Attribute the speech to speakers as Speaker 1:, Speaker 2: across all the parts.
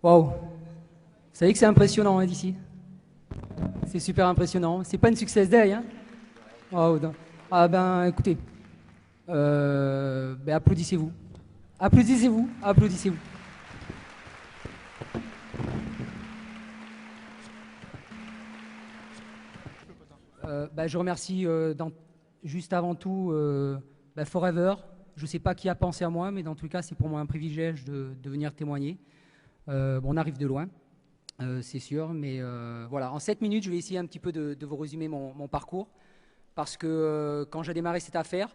Speaker 1: Waouh! Vous savez que c'est impressionnant hein, d'ici. C'est super impressionnant. C'est pas une success day, hein? Waouh! Ah ben, écoutez, ben, applaudissez-vous. Applaudissez-vous. Applaudissez-vous. Ben, je remercie juste avant tout ben, Forever. Je ne sais pas qui a pensé à moi, mais dans tout cas, c'est pour moi un privilège de venir témoigner. Bon, on arrive de loin. C'est sûr, mais voilà, en 7 minutes, je vais essayer un petit peu de vous résumer mon parcours, parce que quand j'ai démarré cette affaire,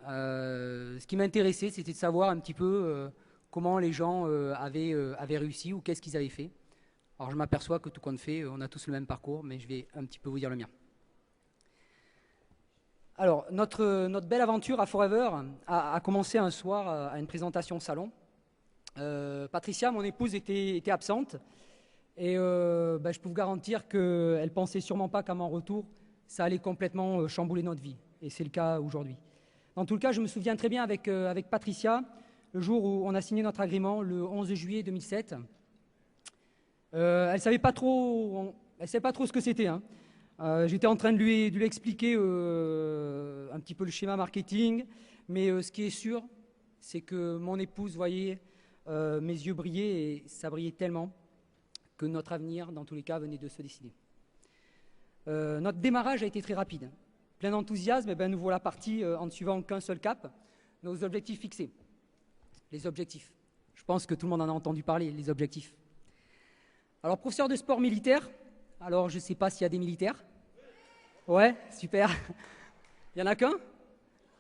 Speaker 1: ce qui m'intéressait, c'était de savoir un petit peu comment les gens avaient réussi ou qu'est-ce qu'ils avaient fait. Alors je m'aperçois que tout compte fait, on a tous le même parcours, mais je vais un petit peu vous dire le mien. Alors, notre belle aventure à Forever a commencé un soir à une présentation au salon. Patricia, mon épouse, était absente. Et je peux vous garantir qu'elle ne pensait sûrement pas qu'à mon retour, ça allait complètement chambouler notre vie. Et c'est le cas aujourd'hui. Dans tout le cas, je me souviens très bien avec Patricia, le jour où on a signé notre agrément, le 11 juillet 2007. Elle ne savait pas trop, ce que c'était. Hein. J'étais en train de lui expliquer un petit peu le schéma marketing. Mais ce qui est sûr, c'est que mon épouse voyait mes yeux briller et ça brillait tellement que notre avenir, dans tous les cas, venait de se décider. Notre démarrage a été très rapide. Plein d'enthousiasme, et nous voilà partis en ne suivant qu'un seul cap, nos objectifs fixés. Les objectifs. Je pense que tout le monde en a entendu parler, les objectifs. Alors, professeur de sport militaire, alors je ne sais pas s'il y a des militaires. Ouais, super. Il n'y en a qu'un.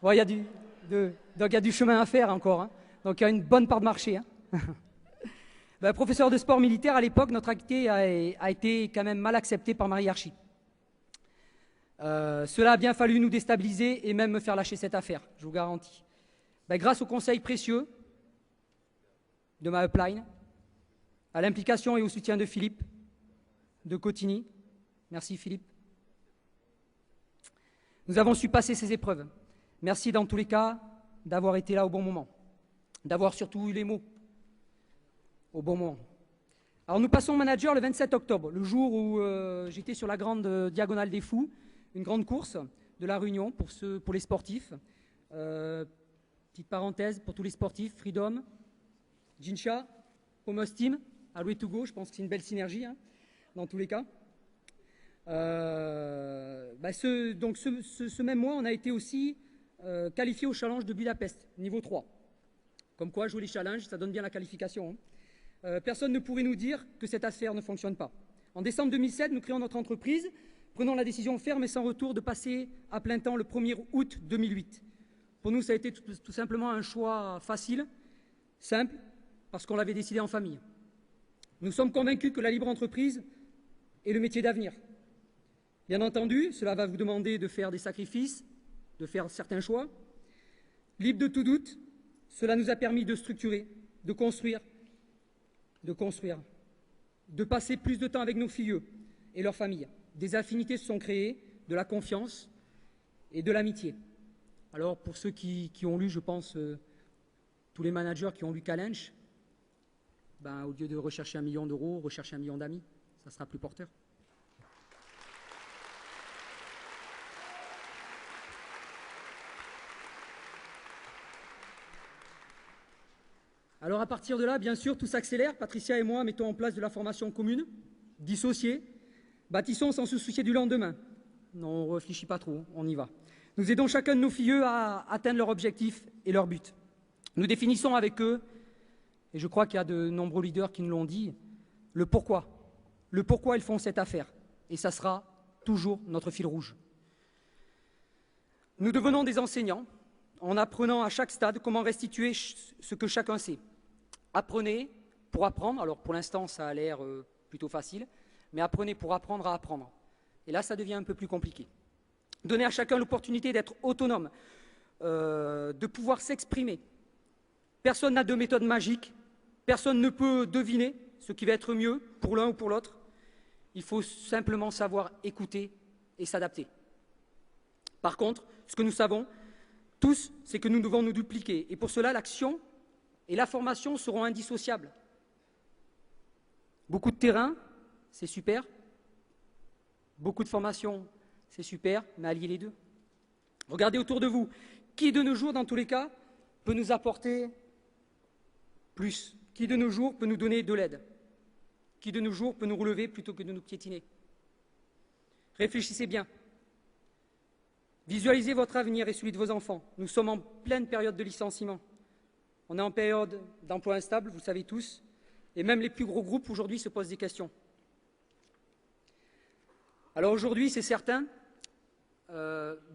Speaker 1: Ouais, donc il y a du chemin à faire encore. Hein. Donc il y a une bonne part de marché. Hein. Professeur de sport militaire, à l'époque, notre activité a été quand même mal acceptée par ma hiérarchie. Cela a bien fallu nous déstabiliser et même me faire lâcher cette affaire, je vous garantis. Grâce aux conseils précieux de ma upline, à l'implication et au soutien de Philippe, de Cotigny, merci Philippe, nous avons su passer ces épreuves. Merci dans tous les cas d'avoir été là au bon moment, d'avoir surtout eu les mots au bon moment. Alors nous passons au manager le 27 octobre, le jour où j'étais sur la grande diagonale des Fous, une grande course de la Réunion pour les sportifs. Petite parenthèse, pour tous les sportifs, Freedom, Jinsha, Pomos Team, Alway to Go, je pense que c'est une belle synergie hein, dans tous les cas. Ce même mois, on a été aussi qualifié au challenge de Budapest, niveau 3. Comme quoi, jouer les challenges, ça donne bien la qualification. Hein. Personne ne pourrait nous dire que cette affaire ne fonctionne pas. En décembre 2007, nous créons notre entreprise, prenons la décision ferme et sans retour de passer à plein temps le 1er août 2008. Pour nous, ça a été tout simplement un choix facile, simple, parce qu'on l'avait décidé en famille. Nous sommes convaincus que la libre entreprise est le métier d'avenir. Bien entendu, cela va vous demander de faire des sacrifices, de faire certains choix. Libre de tout doute, cela nous a permis de structurer, de construire, de passer plus de temps avec nos filles et leurs familles. Des affinités se sont créées, de la confiance et de l'amitié. Alors, pour ceux qui ont lu, je pense, tous les managers qui ont lu Challenge, au lieu de rechercher 1 million d'euros, rechercher 1 million d'amis, ça sera plus porteur. Alors à partir de là, bien sûr, tout s'accélère. Patricia et moi mettons en place de la formation commune, dissociée. Bâtissons sans se soucier du lendemain. Non, on ne réfléchit pas trop, on y va. Nous aidons chacun de nos filles à atteindre leurs objectifs et leurs buts. Nous définissons avec eux, et je crois qu'il y a de nombreux leaders qui nous l'ont dit, le pourquoi ils font cette affaire. Et ça sera toujours notre fil rouge. Nous devenons des enseignants en apprenant à chaque stade comment restituer ce que chacun sait. Apprenez pour apprendre. Alors pour l'instant, ça a l'air plutôt facile, mais apprenez pour apprendre à apprendre. Et là, ça devient un peu plus compliqué. Donner à chacun l'opportunité d'être autonome, de pouvoir s'exprimer. Personne n'a de méthode magique, personne ne peut deviner ce qui va être mieux pour l'un ou pour l'autre. Il faut simplement savoir écouter et s'adapter. Par contre, ce que nous savons tous, c'est que nous devons nous dupliquer. Et pour cela, l'action et la formation seront indissociables. Beaucoup de terrain, c'est super. Beaucoup de formation, c'est super, mais alliez les deux. Regardez autour de vous. Qui de nos jours, dans tous les cas, peut nous apporter plus? Qui de nos jours peut nous donner de l'aide? Qui de nos jours peut nous relever plutôt que de nous piétiner? Réfléchissez bien. Visualisez votre avenir et celui de vos enfants. Nous sommes en pleine période de licenciement. On est en période d'emploi instable, vous le savez tous, et même les plus gros groupes aujourd'hui se posent des questions. Alors aujourd'hui, c'est certain,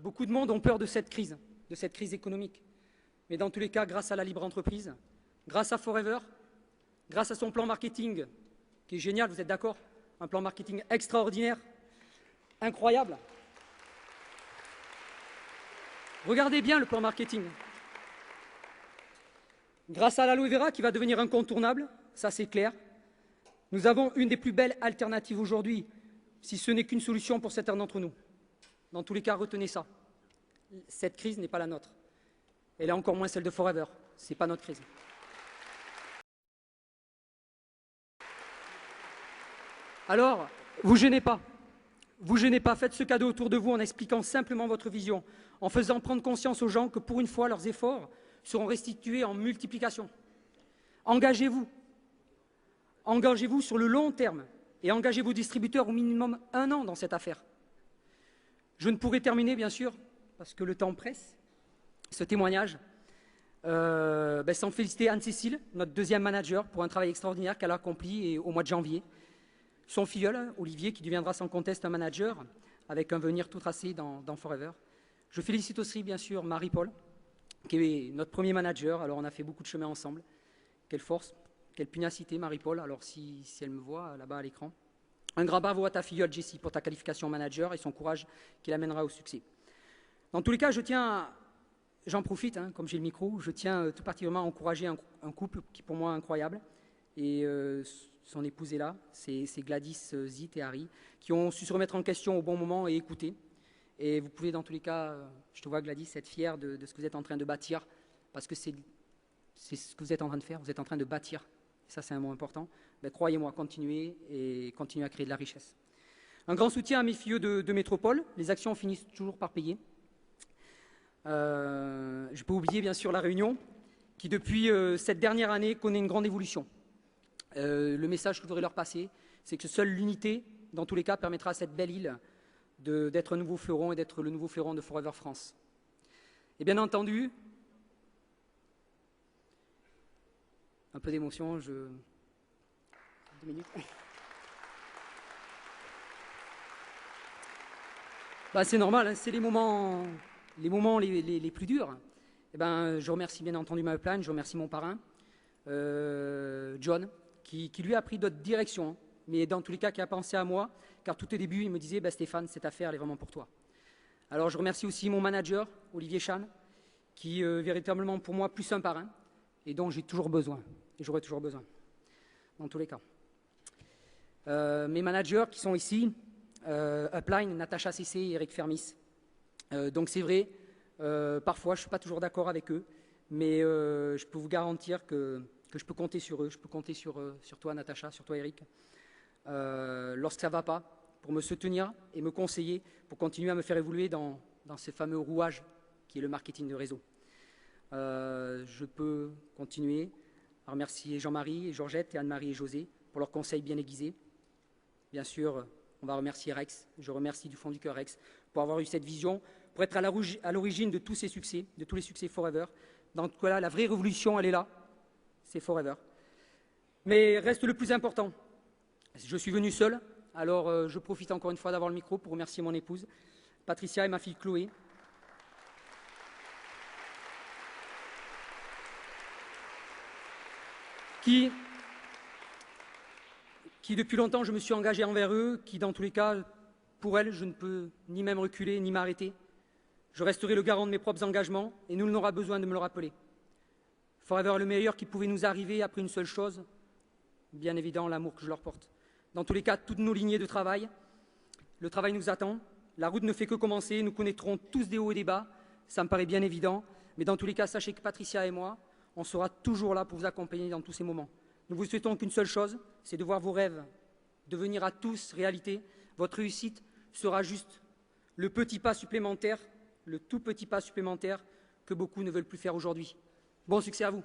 Speaker 1: beaucoup de monde ont peur de cette crise économique. Mais dans tous les cas, grâce à la libre entreprise, grâce à Forever, grâce à son plan marketing, qui est génial, vous êtes d'accord? Un plan marketing extraordinaire, incroyable. Regardez bien le plan marketing. Grâce à l'aloe vera qui va devenir incontournable, ça c'est clair, nous avons une des plus belles alternatives aujourd'hui, si ce n'est qu'une solution pour certains d'entre nous. Dans tous les cas, retenez ça. Cette crise n'est pas la nôtre. Elle est encore moins celle de Forever. Ce n'est pas notre crise. Alors, vous gênez pas. Vous gênez pas. Faites ce cadeau autour de vous en expliquant simplement votre vision, en faisant prendre conscience aux gens que pour une fois, leurs efforts seront restitués en multiplication. Engagez-vous. Engagez-vous sur le long terme et engagez vos distributeurs au minimum 1 an dans cette affaire. Je ne pourrai terminer, bien sûr, parce que le temps presse, ce témoignage, sans féliciter Anne-Cécile, notre deuxième manager, pour un travail extraordinaire qu'elle a accompli au mois de janvier. Son filleul, Olivier, qui deviendra sans conteste un manager, avec un venir tout tracé dans Forever. Je félicite aussi, bien sûr, Marie-Paul, qui est notre premier manager. Alors, on a fait beaucoup de chemin ensemble. Quelle force, quelle pugnacité, Marie-Paul. Alors, si elle me voit là-bas à l'écran. Un grand bravo à ta filleule, Jessie, pour ta qualification manager et son courage qui l'amènera au succès. Dans tous les cas, j'en profite, comme j'ai le micro, je tiens tout particulièrement à encourager un couple qui, pour moi, est incroyable. Et son épouse est là, c'est Gladys, Zit et Harry, qui ont su se remettre en question au bon moment et écouter. Et vous pouvez, dans tous les cas, je te vois, Gladys, être fière de ce que vous êtes en train de bâtir, parce que c'est ce que vous êtes en train de faire, vous êtes en train de bâtir. Et ça, c'est un mot important. Ben, croyez-moi, continuez à créer de la richesse. Un grand soutien à mes filles de métropole. Les actions finissent toujours par payer. Je peux oublier, bien sûr, La Réunion, qui, depuis cette dernière année, connaît une grande évolution. Le message que je voudrais leur passer, c'est que seule l'unité, dans tous les cas, permettra à cette belle île d'être un nouveau fleuron et d'être le nouveau fleuron de Forever France. Et bien entendu, un peu d'émotion, 2 minutes. C'est normal, c'est les moments les plus durs. Je remercie bien entendu ma plan, je remercie mon parrain, John, qui lui a pris d'autres directions, mais dans tous les cas qui a pensé à moi, car tout au début il me disait Stéphane, cette affaire elle est vraiment pour toi. Alors je remercie aussi mon manager, Olivier Chan, qui est véritablement pour moi plus un parrain, et dont j'ai toujours besoin, et j'aurai toujours besoin, dans tous les cas. Mes managers qui sont ici, Upline, Natacha Cessé et Eric Fermis. Donc c'est vrai, parfois je ne suis pas toujours d'accord avec eux, mais je peux vous garantir que je peux compter sur eux, je peux compter sur toi Natacha, sur toi Eric, lorsque ça ne va pas, pour me soutenir et me conseiller, pour continuer à me faire évoluer dans ce fameux rouage qui est le marketing de réseau. Je peux continuer à remercier Jean-Marie, et Georgette, et Anne-Marie et José pour leurs conseils bien aiguisés. Bien sûr, on va remercier Rex, je remercie du fond du cœur Rex, pour avoir eu cette vision, pour être à l'origine de tous ces succès, de tous les succès Forever. Donc voilà, la vraie révolution, elle est là, c'est Forever. Mais reste le plus important, je suis venu seul, alors je profite encore une fois d'avoir le micro pour remercier mon épouse, Patricia, et ma fille Chloé. Qui depuis longtemps je me suis engagé envers eux, qui dans tous les cas, pour elles, je ne peux ni même reculer, ni m'arrêter. Je resterai le garant de mes propres engagements, et nul n'aura besoin de me le rappeler. Forever est le meilleur qui pouvait nous arriver après une seule chose, bien évidemment l'amour que je leur porte. Dans tous les cas, toutes nos lignées de travail, le travail nous attend, la route ne fait que commencer, nous connaîtrons tous des hauts et des bas, ça me paraît bien évident, mais dans tous les cas, sachez que Patricia et moi, on sera toujours là pour vous accompagner dans tous ces moments. Nous vous souhaitons qu'une seule chose, c'est de voir vos rêves devenir à tous réalité. Votre réussite sera juste le petit pas supplémentaire, le tout petit pas supplémentaire que beaucoup ne veulent plus faire aujourd'hui. Bon succès à vous.